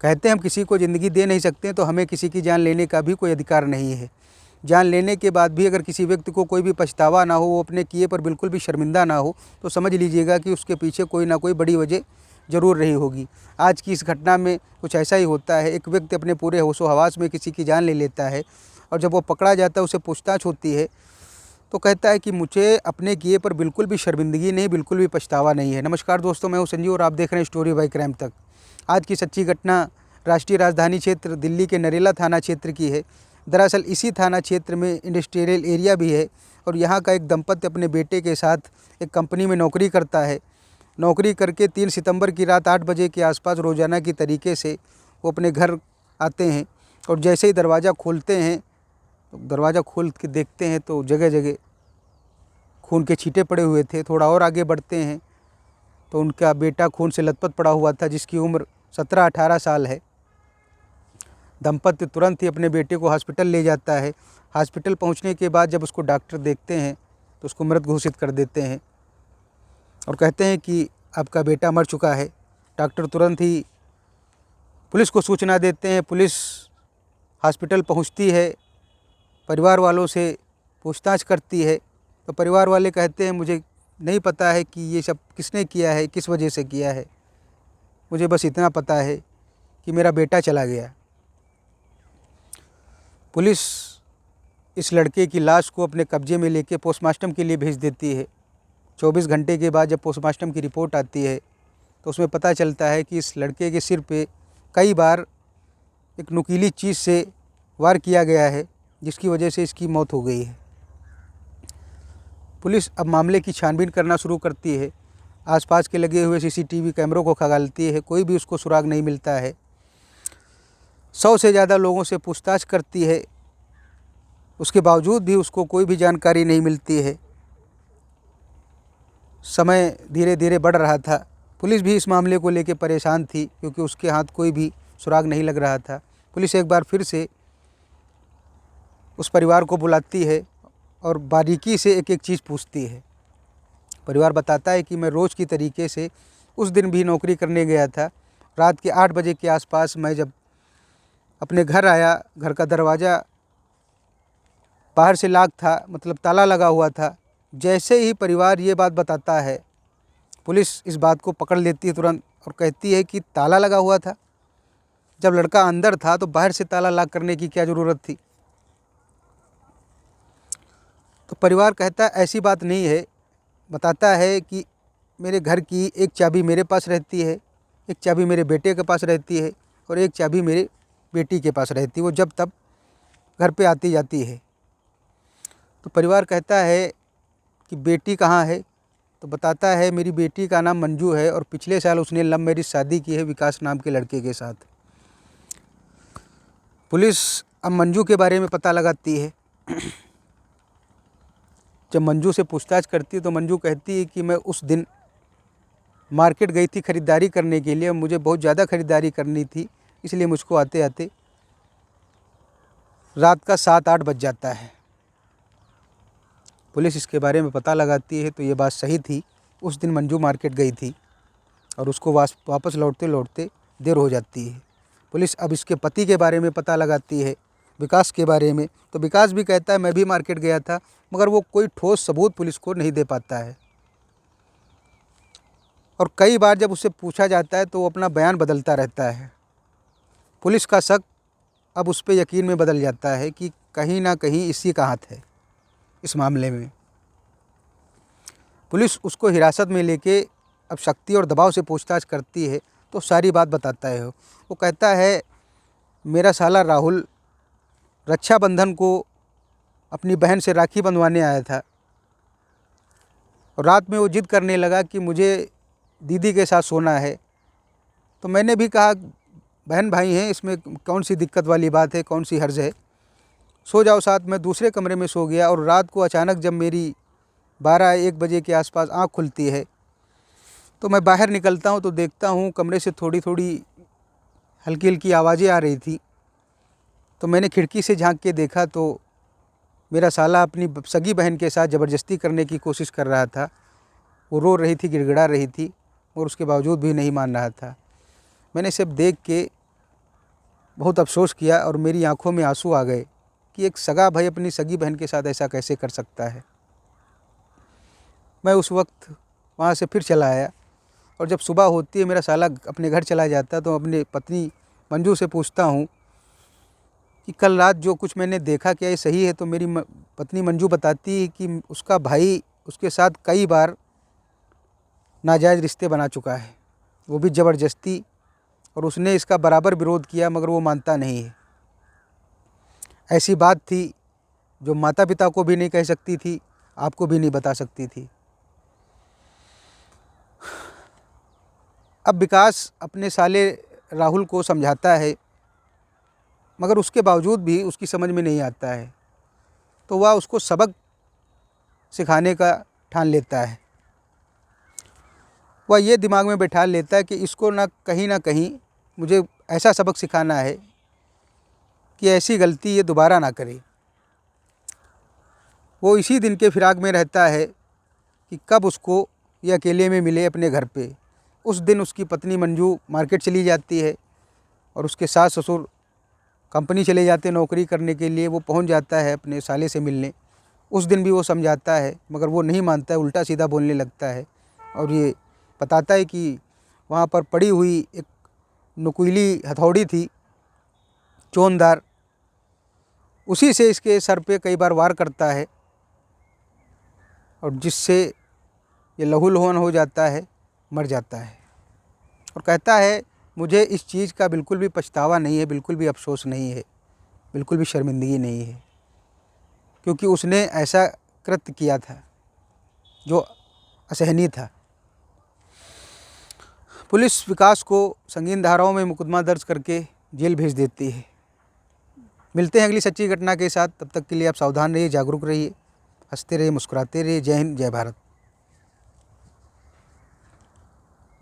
कहते हैं हम किसी को ज़िंदगी दे नहीं सकते, तो हमें किसी की जान लेने का भी कोई अधिकार नहीं है। जान लेने के बाद भी अगर किसी व्यक्ति को कोई भी पछतावा ना हो, वो अपने किए पर बिल्कुल भी शर्मिंदा ना हो, तो समझ लीजिएगा कि उसके पीछे कोई ना कोई बड़ी वजह ज़रूर रही होगी। आज की इस घटना में कुछ ऐसा ही होता है। एक व्यक्ति अपने पूरे होशो-हवास में किसी की जान ले लेता है और जब वो पकड़ा जाता है, उसे पूछताछ होती है, तो कहता है कि मुझे अपने किए पर बिल्कुल भी शर्मिंदगी नहीं, बिल्कुल भी पछतावा नहीं है। नमस्कार दोस्तों, मैं हूँ संजीव और आप देख रहे हैं स्टोरी बाय क्राइम तक। आज की सच्ची घटना राष्ट्रीय राजधानी क्षेत्र दिल्ली के नरेला थाना क्षेत्र की है। दरअसल इसी थाना क्षेत्र में इंडस्ट्रियल एरिया भी है और यहाँ का एक दंपत्ति अपने बेटे के साथ एक कंपनी में नौकरी करता है। नौकरी करके 3 सितंबर की रात 8 बजे के आसपास रोज़ाना की तरीके से वो अपने घर आते हैं और जैसे ही दरवाज़ा खोलते हैं, तो दरवाज़ा खोल के देखते हैं तो जगह जगह खून के छींटे पड़े हुए थे। थोड़ा और आगे बढ़ते हैं तो उनका बेटा खून से लथपथ पड़ा हुआ था, जिसकी उम्र 17-18 साल है। दंपत्ति तुरंत ही अपने बेटे को हॉस्पिटल ले जाता है। हॉस्पिटल पहुंचने के बाद जब उसको डॉक्टर देखते हैं तो उसको मृत घोषित कर देते हैं और कहते हैं कि आपका बेटा मर चुका है। डॉक्टर तुरंत ही पुलिस को सूचना देते हैं। पुलिस हॉस्पिटल पहुंचती है, परिवार वालों से पूछताछ करती है, तो परिवार वाले कहते हैं मुझे नहीं पता है कि ये सब किसने किया है, किस वजह से किया है। मुझे बस इतना पता है कि मेरा बेटा चला गया। पुलिस इस लड़के की लाश को अपने कब्जे में लेके पोस्टमार्टम के लिए भेज देती है। 24 घंटे के बाद जब पोस्टमार्टम की रिपोर्ट आती है तो उसमें पता चलता है कि इस लड़के के सिर पे कई बार एक नुकीली चीज़ से वार किया गया है, जिसकी वजह से इसकी मौत हो गई है। पुलिस अब मामले की छानबीन करना शुरू करती है। आसपास के लगे हुए सीसीटीवी कैमरों को खंगालती है, कोई भी उसको सुराग नहीं मिलता है। 100 से ज़्यादा लोगों से पूछताछ करती है, उसके बावजूद भी उसको कोई भी जानकारी नहीं मिलती है। समय धीरे धीरे बढ़ रहा था। पुलिस भी इस मामले को लेकर परेशान थी क्योंकि उसके हाथ कोई भी सुराग नहीं लग रहा था। पुलिस एक बार फिर से उस परिवार को बुलाती है और बारीकी से एक एक चीज़ पूछती है। परिवार बताता है कि मैं रोज़ की तरीके से उस दिन भी नौकरी करने गया था। रात के 8 बजे के आसपास मैं जब अपने घर आया, घर का दरवाज़ा बाहर से लॉक था, मतलब ताला लगा हुआ था। जैसे ही परिवार ये बात बताता है, पुलिस इस बात को पकड़ लेती है तुरंत और कहती है कि ताला लगा हुआ था। जब लड़का अंदर था तो बाहर से ताला लॉक करने की क्या ज़रूरत थी। तो परिवार कहता है ऐसी बात नहीं है। बताता है कि मेरे घर की एक चाबी मेरे पास रहती है, एक चाबी मेरे बेटे के पास रहती है और एक चाबी मेरे बेटी के पास रहती है। वो जब तब घर पे आती जाती है। तो परिवार कहता है कि बेटी कहाँ है, तो बताता है मेरी बेटी का नाम मंजू है और पिछले साल उसने लव मैरिज शादी की है विकास नाम के लड़के के साथ। पुलिस अब मंजू के बारे में पता लगाती है। जब मंजू से पूछताछ करती है तो मंजू कहती है कि मैं उस दिन मार्केट गई थी ख़रीदारी करने के लिए। मुझे बहुत ज़्यादा ख़रीदारी करनी थी, इसलिए मुझको आते आते रात का 7-8 बज जाता है। पुलिस इसके बारे में पता लगाती है तो ये बात सही थी। उस दिन मंजू मार्केट गई थी और उसको वापस लौटते लौटते देर हो जाती है। पुलिस अब इसके पति के बारे में पता लगाती है, विकास के बारे में। तो विकास भी कहता है मैं भी मार्केट गया था, मगर वो कोई ठोस सबूत पुलिस को नहीं दे पाता है। और कई बार जब उससे पूछा जाता है तो वो अपना बयान बदलता रहता है। पुलिस का शक अब उस पर यकीन में बदल जाता है कि कहीं ना कहीं इसी का हाथ है इस मामले में। पुलिस उसको हिरासत में लेके अब शक्ति और दबाव से पूछताछ करती है तो सारी बात बताता है। वो कहता है मेरा साला राहुल रक्षाबंधन को अपनी बहन से राखी बंधवाने आया था और रात में वो जिद करने लगा कि मुझे दीदी के साथ सोना है। तो मैंने भी कहा बहन भाई हैं, इसमें कौन सी दिक्कत वाली बात है, कौन सी हर्ज है, सो जाओ साथ। मैं दूसरे कमरे में सो गया और रात को अचानक जब मेरी 12-1 बजे के आसपास आँख खुलती है तो मैं बाहर निकलता हूँ तो देखता हूँ कमरे से थोड़ी थोड़ी हल्की हल्की आवाज़ें आ रही थी। तो मैंने खिड़की से झांक के देखा तो मेरा साला अपनी सगी बहन के साथ ज़बरदस्ती करने की कोशिश कर रहा था। वो रो रही थी, गिड़गिड़ा रही थी और उसके बावजूद भी नहीं मान रहा था। मैंने सब देख के बहुत अफ़सोस किया और मेरी आंखों में आंसू आ गए कि एक सगा भाई अपनी सगी बहन के साथ ऐसा कैसे कर सकता है। मैं उस वक्त वहाँ से फिर चला आया और जब सुबह होती है मेरा साला अपने घर चला जाता है तो अपनी पत्नी मंजू से पूछता हूँ कि कल रात जो कुछ मैंने देखा क्या ये सही है। तो मेरी पत्नी मंजू बताती है कि उसका भाई उसके साथ कई बार नाजायज़ रिश्ते बना चुका है, वो भी ज़बरदस्ती, और उसने इसका बराबर विरोध किया मगर वो मानता नहीं है। ऐसी बात थी जो माता पिता को भी नहीं कह सकती थी, आपको भी नहीं बता सकती थी। अब विकास अपने साले राहुल को समझाता है मगर उसके बावजूद भी उसकी समझ में नहीं आता है, तो वह उसको सबक सिखाने का ठान लेता है। वह ये दिमाग में बैठा लेता है कि इसको ना कहीं मुझे ऐसा सबक सिखाना है कि ऐसी गलती ये दोबारा ना करे। वो इसी दिन के फिराक में रहता है कि कब उसको ये अकेले में मिले अपने घर पे। उस दिन उसकी पत्नी मंजू मार्केट चली जाती है और उसके सास ससुर कंपनी चले जाते हैं नौकरी करने के लिए। वो पहुंच जाता है अपने साले से मिलने। उस दिन भी वो समझाता है मगर वो नहीं मानता है, उल्टा सीधा बोलने लगता है और ये बताता है कि वहाँ पर पड़ी हुई एक नुकीली हथौड़ी थी चोनदार, उसी से इसके सर पे कई बार वार करता है और जिससे ये लहूलुहान हो जाता है, मर जाता है। और कहता है मुझे इस चीज़ का बिल्कुल भी पछतावा नहीं है, बिल्कुल भी अफसोस नहीं है, बिल्कुल भी शर्मिंदगी नहीं है, क्योंकि उसने ऐसा कृत्य किया था जो असहनीय था। पुलिस विकास को संगीन धाराओं में मुकदमा दर्ज करके जेल भेज देती है। मिलते हैं अगली सच्ची घटना के साथ, तब तक के लिए आप सावधान रहिए, जागरूक रहिए, हंसते रहिए, मुस्कुराते रहिए। जय हिंद, जय भारत।